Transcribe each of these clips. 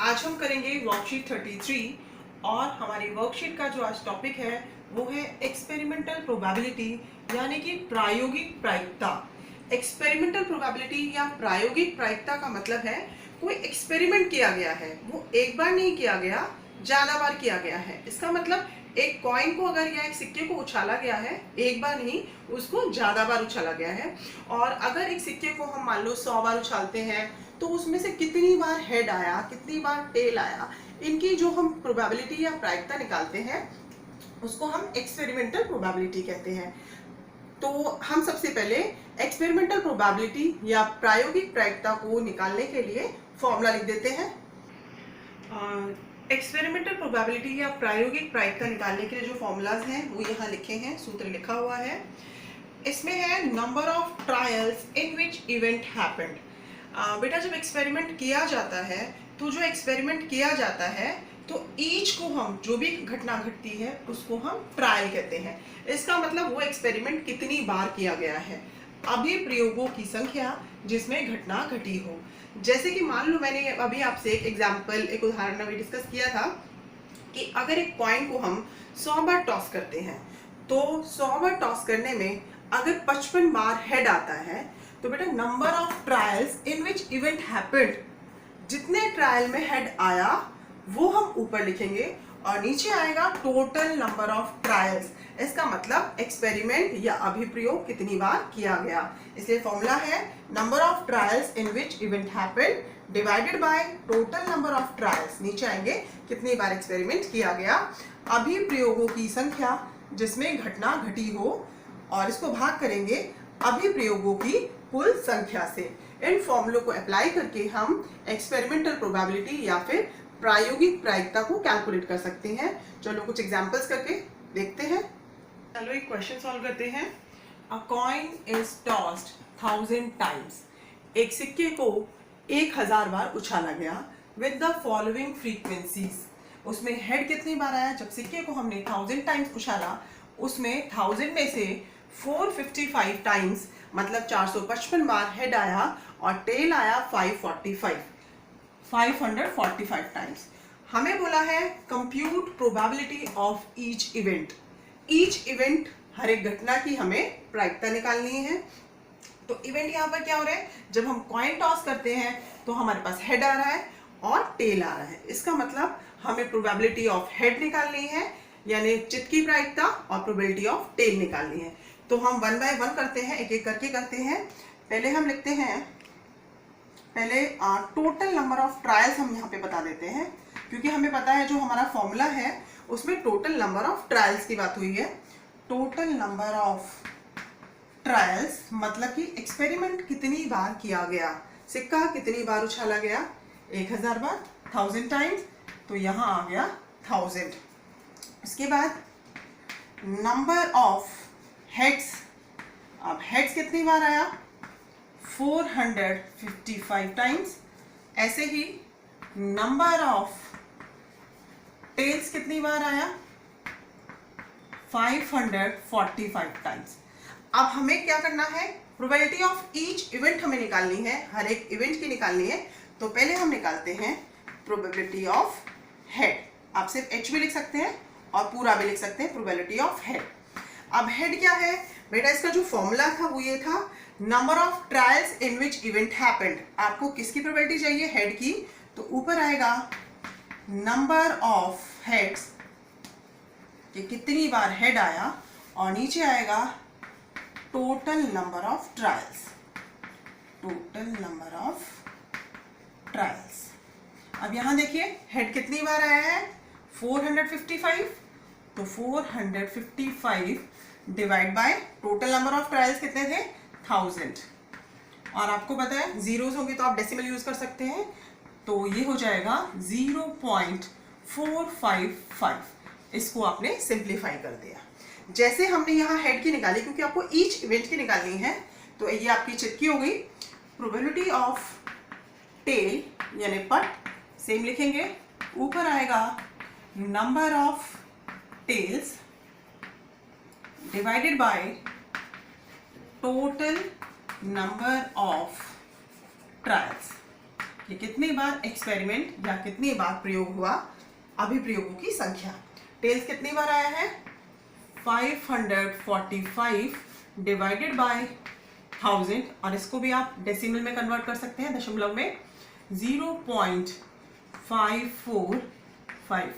आज हम करेंगे वर्कशीट 33 और हमारी वर्कशीट का जो आज टॉपिक है वो है एक्सपेरिमेंटल प्रोबेबिलिटी यानी कि प्रायोगिक प्रायिकता। एक्सपेरिमेंटल प्रोबेबिलिटी या प्रायोगिक प्रायिकता का मतलब है कोई एक्सपेरिमेंट किया गया है, वो एक बार नहीं किया गया, ज्यादा बार किया गया है। इसका मतलब एक कॉइन को अगर या एक सिक्के को उछाला गया है, एक बार नहीं, उसको ज्यादा बार उछाला गया है। और अगर एक सिक्के को हम मान लो 100 बार उछालते हैं तो उसमें से कितनी बार हेड आया, कितनी बार टेल आया, इनकी जो हम प्रोबेबिलिटी या प्रायिकता निकालते हैं उसको हम एक्सपेरिमेंटल प्रोबेबिलिटी कहते हैं। तो हम सबसे पहले एक्सपेरिमेंटल प्रोबेबिलिटी या प्रायोगिक प्रायिकता को निकालने के लिए फॉर्मूला लिख देते हैं। एक्सपेरिमेंटल प्रोबेबिलिटी या प्रायोगिक प्रायिकता निकालने के लिए जो फॉर्मूलाज हैं वो यहाँ लिखे हैं, सूत्र लिखा हुआ है। इसमें है number of trials in which event happened. बेटा जब एक्सपेरिमेंट किया जाता है तो जो एक्सपेरिमेंट किया जाता है तो ईच को हम जो भी घटना घटती है उसको हम ट्रायल कहते हैं। इसका मतलब वो एक्सपेरिमेंट कितनी बार किया गया है, अभिप्रयोगों की संख्या जिसमें घटना घटी हो। जैसे कि मान लो मैंने अभी आपसे एक एग्जाम्पल, एक उदाहरण अभी डिस्कस किया था कि अगर एक कॉइन को हम 100 बार टॉस करते हैं तो 100 बार टॉस करने में अगर 55 बार हेड आता है तो बेटा number of trials in which event happened, जितने ट्रायल में हेड आया वो हम ऊपर लिखेंगे और नीचे आएगा टोटल नंबर ऑफ ट्रायल्स। इसका मतलब एक्सपेरिमेंट या अभिप्रयोग कितनी बार किया गया। इसलिए फॉर्मूला है number of trials in which event happened divided by total number of trials. नीचे आएंगे कितनी बार एक्सपेरिमेंट किया गया, अभिप्रयोगों की संख्या जिसमें घटना घटी हो, और इसको भाग करेंगे अभिप्रयोगों की कुल संख्या से। इन फॉर्मूलों को अप्लाई करके हम एक्सपेरिमेंटल प्रोबेबिलिटी या फिर प्रायोगिक प्रायिकता को कैलकुलेट कर सकते हैं। चलो कुछ एग्जांपल्स करके देखते हैं। चलो एक क्वेश्चन सॉल्व करते हैं। अ कॉइन इज टॉस्ड 1000 टाइम्स। एक सिक्के को 1000 बार उछाला गया विद द फॉलोइंग फ्रीक्वेंसीज। उसमें हेड कितनी बार आया, जब सिक्के को हमने 1000 टाइम्स उछाला उसमें 1000 में से 455 टाइम्स मतलब 455 बार हेड आया और टेल आया 545 टाइम्स। हमें बोला है compute probability of each event. Each event, हर एक घटना की हमें प्रायिकता निकालनी है। तो इवेंट यहाँ पर क्या हो रहा है, जब हम कॉइन टॉस करते हैं तो हमारे पास हेड आ रहा है और टेल आ रहा है। इसका मतलब हमें प्रोबेबिलिटी ऑफ हेड निकालनी है यानी चित की प्रायिकता, और प्रोबेबिलिटी ऑफ टेल निकालनी है। तो हम 1 बाय 1 करते हैं, एक एक करके करते हैं। पहले हम लिखते हैं, पहले टोटल नंबर ऑफ ट्रायल्स हम यहाँ पे बता देते हैं, क्योंकि हमें पता है जो हमारा फॉर्मूला है उसमें टोटल नंबर ऑफ ट्रायल्स की बात हुई है। टोटल नंबर ऑफ ट्रायल्स मतलब कि एक्सपेरिमेंट कितनी बार किया गया, सिक्का कितनी बार उछाला गया, 1000 बार, 1000 टाइम्स, तो यहाँ आ गया 1000। इसके बाद नंबर ऑफ हेड्स, अब हेड्स कितनी बार आया, 455 टाइम्स। ऐसे ही नंबर ऑफ टेल्स कितनी बार आया, 545 टाइम्स। अब हमें क्या करना है, प्रोबेबिलिटी ऑफ ईच इवेंट हमें निकालनी है, हर एक इवेंट की निकालनी है। तो पहले हम निकालते हैं प्रोबेबिलिटी ऑफ हेड। आप सिर्फ एच भी लिख सकते हैं और पूरा भी लिख सकते हैं, प्रोबेबिलिटी ऑफ हेड। अब हेड क्या है बेटा, इसका जो फॉर्मूला था वो ये था number of trials in which event happened. आपको किसकी प्रोबेबिलिटी चाहिए, हेड की, तो ऊपर आएगा नंबर ऑफ हेड्स कि कितनी बार हेड आया, और नीचे आएगा total number of trials, total number of trials. अब यहां देखिए हेड कितनी बार आया है, 455, तो 455 divide by total number of trials कितने थे, 1000। और आपको पता है जीरोस होंगे तो आप डेसिमल यूज कर सकते हैं, तो ये हो जाएगा 0.455। इसको आपने सिंप्लीफाई कर दिया। जैसे हमने यहाँ हेड की निकाली, क्योंकि आपको ईच इवेंट की निकालनी है, तो ये आपकी चिटकी हो गई। प्रोबेबिलिटी ऑफ टेल यानी पट, सेम लिखेंगे, ऊपर आएगा number of tails divided by total number of trials. कि कितनी बार एक्सपेरिमेंट या कितनी बार प्रयोग हुआ, अभिप्रयोगों की संख्या। टेल्स कितनी बार आया है? 545 डिवाइडेड बाय 1000, और इसको भी आप डेसिमल में कन्वर्ट कर सकते हैं, दशमलव में, 0.545।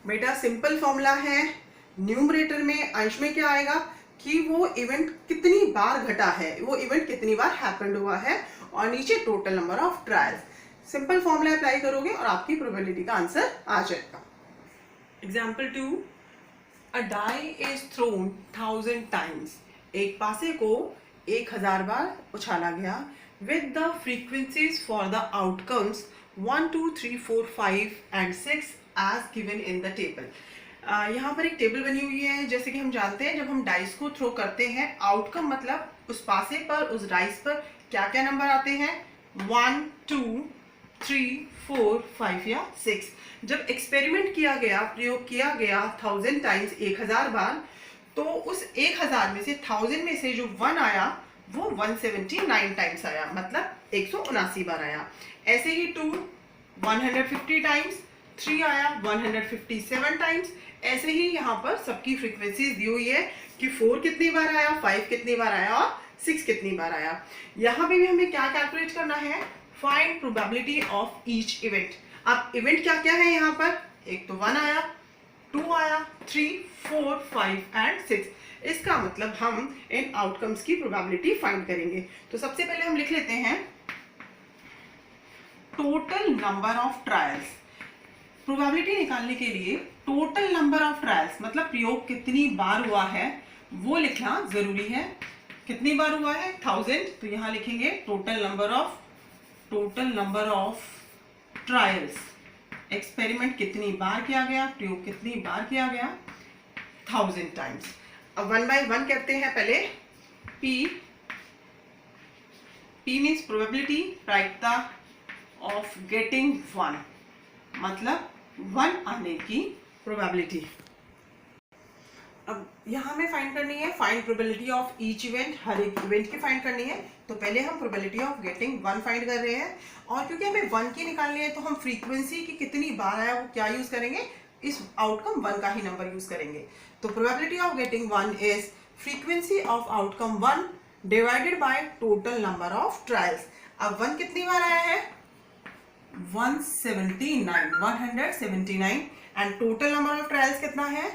बेटा सिंपल फॉर्मूला है। न्यूमरेटर में, अंश में क्या आएगा कि वो इवेंट कितनी बार घटा है, वो इवेंट कितनी बार हैपेंड हुआ है, और नीचे total number of trials. Simple formula apply करोगे और आपकी प्रोबेबिलिटी का आंसर आ जाएगा। Example 2, a die is thrown 1000 times. एक पासे को 1000 बार उछाला गया with the frequencies for the outcomes 1, 2, 3, 4, 5 and 6 as given in the table. यहाँ पर एक टेबल बनी हुई है। जैसे कि हम जानते हैं, जब हम डाइस को थ्रो करते हैं, आउटकम मतलब उस पासे पर, उस डाइस पर क्या क्या नंबर आते हैं, 1, 2, 3, 4, 5 या 6। जब एक्सपेरिमेंट किया गया, प्रयोग किया गया 1000 टाइम्स, 1000 बार, तो उस 1000 में से 1000 में से जो 1 आया वो 179 टाइम्स आया, मतलब 179 बार आया। ऐसे ही 2 150 टाइम्स, 3 आया 157 टाइम्स। ऐसे ही यहाँ पर सबकी फ्रीक्वेंसीज दी हुई है कि 4 कितनी बार आया, 5 कितनी बार आया और 6 कितनी बार आया। यहाँ पे भी हमें क्या कैलकुलेट करना है, find probability of each event. अब इवेंट क्या क्या है यहाँ पर, एक तो 1 आया, 2 आया, 3, 4, 5 एंड 6। इसका मतलब हम इन आउटकम्स की प्रोबेबिलिटी फाइंड करेंगे। तो सबसे पहले हम लिख लेते हैं total number of trials. Probability निकालने के लिए टोटल नंबर ऑफ ट्रायल्स मतलब प्रयोग कितनी बार हुआ है वो लिखना जरूरी है। कितनी बार हुआ है, 1000, तो यहां लिखेंगे total number of trials. Experiment कितनी बार किया गया, प्रयोग कितनी बार किया गया, 1000 टाइम्स। अब 1 बाय 1 करते हैं पहले। P मीन्स प्रोबेबिलिटी, प्रायिकता ऑफ गेटिंग 1, मतलब 1 आने की प्रोबेबिलिटी। अब यहाँ हमें फाइंड करनी है find probability of each event, हर एक इवेंट की फाइंड करनी है। तो पहले हम प्रोबेबिलिटी ऑफ गेटिंग 1 फाइंड कर रहे हैं, और क्योंकि हमें 1 की निकालनी है तो हम फ्रीक्वेंसी की कितनी बार आया वो क्या यूज करेंगे, इस आउटकम 1 का ही नंबर यूज करेंगे। तो probability of getting 1 is frequency of outcome 1 divided by total number of trials. अब 1 कितनी बार आया है, 179 and total number of trials कितना है,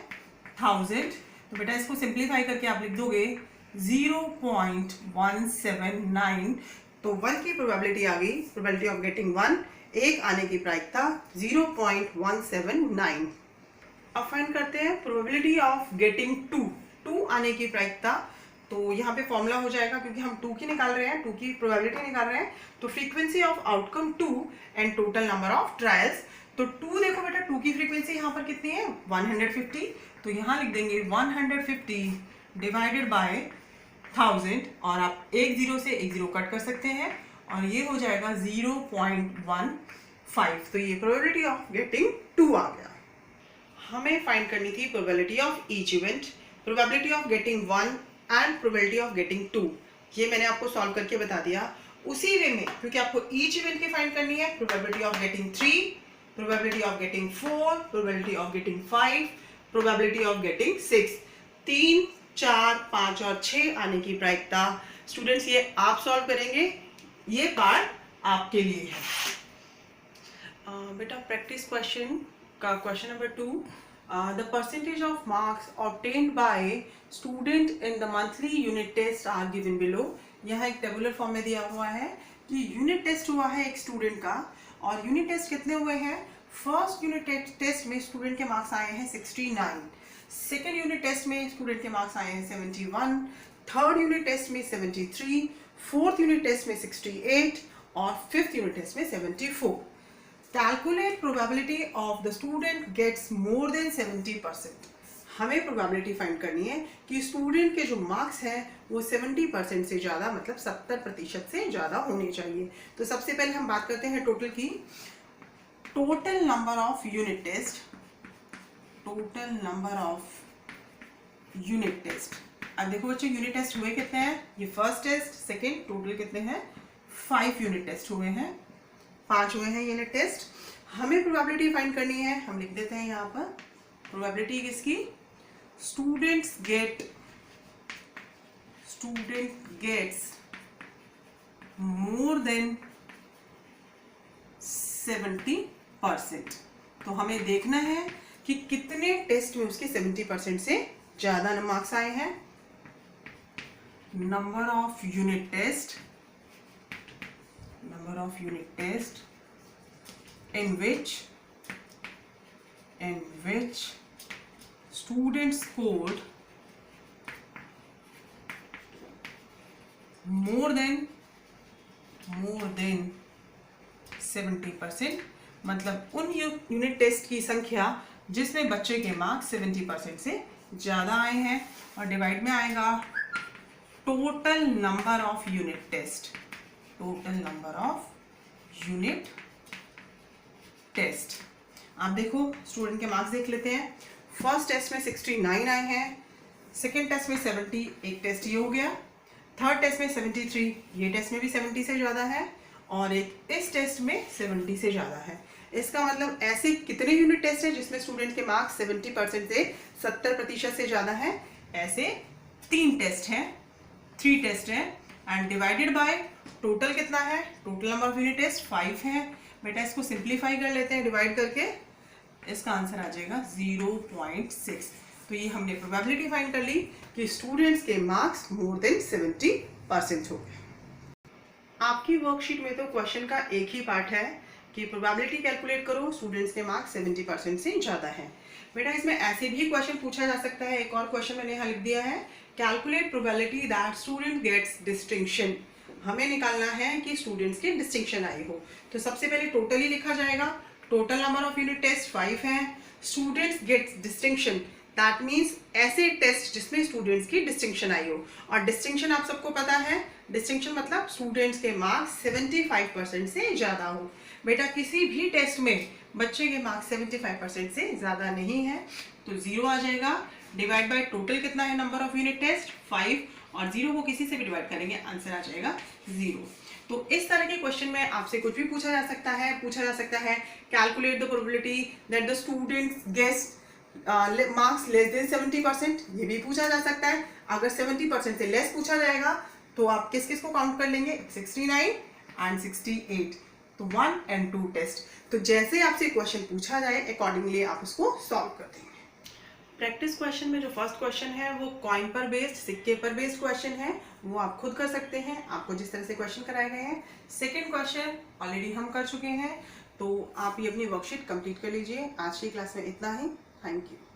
1000। तो बेटा इसको सिंप्लीफाई करके आप लिख दोगे 0.179। तो 1 की प्रोबेबिलिटी आ गई, प्रोबेबिलिटी ऑफ गेटिंग 1, 1 आने की प्रायिकता 0.179। अब फाइंड करते हैं प्रोबेबिलिटी ऑफ गेटिंग 2 आने की प्रायिकता। तो यहाँ पे फॉर्मूला हो जाएगा, क्योंकि हम 2 की निकाल रहे हैं, 2 की प्रोबेबिलिटी निकाल रहे हैं, तो frequency of outcome 2 and total number of trials. तो 2 देखो बेटा, 2 की फ्रीक्वेंसी यहाँ पर कितनी है, 150, तो यहाँ लिख देंगे 150 डिवाइडेड बाय 1000, और आप एक 0 से एक 0 कट कर सकते हैं, और ये हो जाएगा 0.15। तो ये प्रोबेबिलिटी ऑफ गेटिंग 2 आ गया। हमें फाइंड करनी थी probability of each event, probability of getting 1 and probability of getting 2। ये मैंने आपको सॉल्व करके बता दिया। उसी वे में, क्योंकि आपको ईच इवेंट की फाइंड करनी है, probability of getting 3, probability of getting 4, probability of getting 5, probability of getting 6। 3, 4, 5 और 6 आने की प्रायिकता। स्टूडेंट्स ये आप सॉल्व करेंगे, ये पार्ट आपके लिए है। बेटा प्रैक्टिस क्वेश्चन का question number 2, the percentage of marks obtained by student in the monthly unit test are given below। यहाँ एक टेबुलर फॉर्म में दिया हुआ है कि यूनिट टेस्ट हुआ है एक स्टूडेंट का, और यूनिट टेस्ट कितने हुए हैं, फर्स्ट यूनिट टेस्ट में स्टूडेंट के मार्क्स आए हैं 69, सेकेंड यूनिट टेस्ट में स्टूडेंट के मार्क्स आए हैं 71, थर्ड यूनिट टेस्ट में 73, फोर्थ यूनिट टेस्ट में 68 और फिफ्थ यूनिट टेस्ट में 74। Calculate probability of the student gets more than 70%। हमें प्रोबेबिलिटी फाइंड करनी है कि स्टूडेंट के जो मार्क्स हैं वो 70% से ज़्यादा, मतलब 70% से ज़्यादा होने चाहिए। तो सबसे पहले हम बात करते हैं टोटल की। Total number of unit test, total number of unit test. अब देखो बच्चों यूनिट टेस्ट हुए कितने हैं, ये फर्स्ट टेस्ट सेकेंड, टोटल कितने हैं, 5 यूनिट टेस्ट हुए हैं। 5 हुए हैं यूनिट टेस्ट। हमें प्रोबेबिलिटी फाइंड करनी है, हम लिख देते हैं यहाँ पर प्रोबेबिलिटी किसकी, स्टूडेंट गेट्स मोर देन 70%। तो हमें देखना है कि कितने टेस्ट में उसके 70% से ज्यादा मार्क्स आए हैं। Number of unit test in which students scored more than 70%, मतलब उन यूनिट टेस्ट की संख्या जिसमें बच्चे के मार्क्स 70% से ज्यादा आए हैं, और डिवाइड में आएगा total number of unit test. आप देखो स्टूडेंट के मार्क्स देख लेते हैं। फर्स्ट टेस्ट में 69 आए हैं, सेकेंड टेस्ट में 70, एक टेस्ट ये हो गया, थर्ड टेस्ट में 73, ये टेस्ट में भी 70 से ज़्यादा है, और एक इस टेस्ट में 70 से ज़्यादा है। इसका मतलब ऐसे कितने यूनिट टेस्ट है जिसमें स्टूडेंट के मार्क्स 70% से 70% से ज़्यादा है? ऐसे 3 टेस्ट हैं, एंड डिवाइडेड बाय टोटल कितना है, total number of unit test 5 है। बेटा इसको सिंप्लीफाई कर लेते हैं डिवाइड करके, इसका आंसर आ जाएगा 0.6। तो ये हमने प्रोबेबिलिटी फाइंड कर ली कि स्टूडेंट्स के मार्क्स मोर देन 70% हो गए। आपकी वर्कशीट में तो क्वेश्चन का एक ही पार्ट है कि प्रोबेबिलिटी कैलकुलेट करो, स्टूडेंट्स के मार्क्स 70% से ज़्यादा है। बेटा इसमें ऐसे भी क्वेश्चन पूछा जा सकता है। एक और क्वेश्चन मैंने यहाँ लिख दिया है, calculate probability that student gets distinction. हमें निकालना है कि स्टूडेंट्स के डिस्टिंक्शन आई हो। तो सबसे पहले टोटल ही लिखा जाएगा। Total number of unit test 5 हैं, students gets distinction, that means ऐसे टेस्ट जिसमें स्टूडेंट्स की डिस्टिंक्शन आई हो। और डिस्टिंक्शन आप सबको पता है, डिस्टिंक्शन मतलब स्टूडेंट्स के मार्क्स 75% से ज़्यादा हो। बेटा किसी भी टेस्ट में बच्चे के मार्क्स 75% से ज़्यादा नहीं है, तो 0 आ जाएगा। डिवाइड बाय टोटल कितना है नंबर ऑफ यूनिट टेस्ट 5, और 0 को किसी से भी डिवाइड करेंगे आंसर आ जाएगा 0। तो इस तरह के क्वेश्चन में आपसे कुछ भी पूछा जा सकता है calculate the probability that the students gets marks less than 70%, ये भी पूछा जा सकता है। अगर 70% से लेस पूछा जाएगा तो आप किस किस को काउंट कर लेंगे, 69 एंड 68, तो 1 and 2 टेस्ट। तो जैसे आपसे क्वेश्चन पूछा जाए अकॉर्डिंगली आप उसको सॉल्व कर देंगे। प्रैक्टिस क्वेश्चन में जो फर्स्ट क्वेश्चन है वो कॉइन पर बेस्ड, सिक्के पर बेस्ड क्वेश्चन है, वो आप खुद कर सकते हैं, आपको जिस तरह से क्वेश्चन कराए गए हैं। सेकंड क्वेश्चन ऑलरेडी हम कर चुके हैं, तो आप ये अपनी वर्कशीट कंप्लीट कर लीजिए। आज की क्लास में इतना ही। Thank you.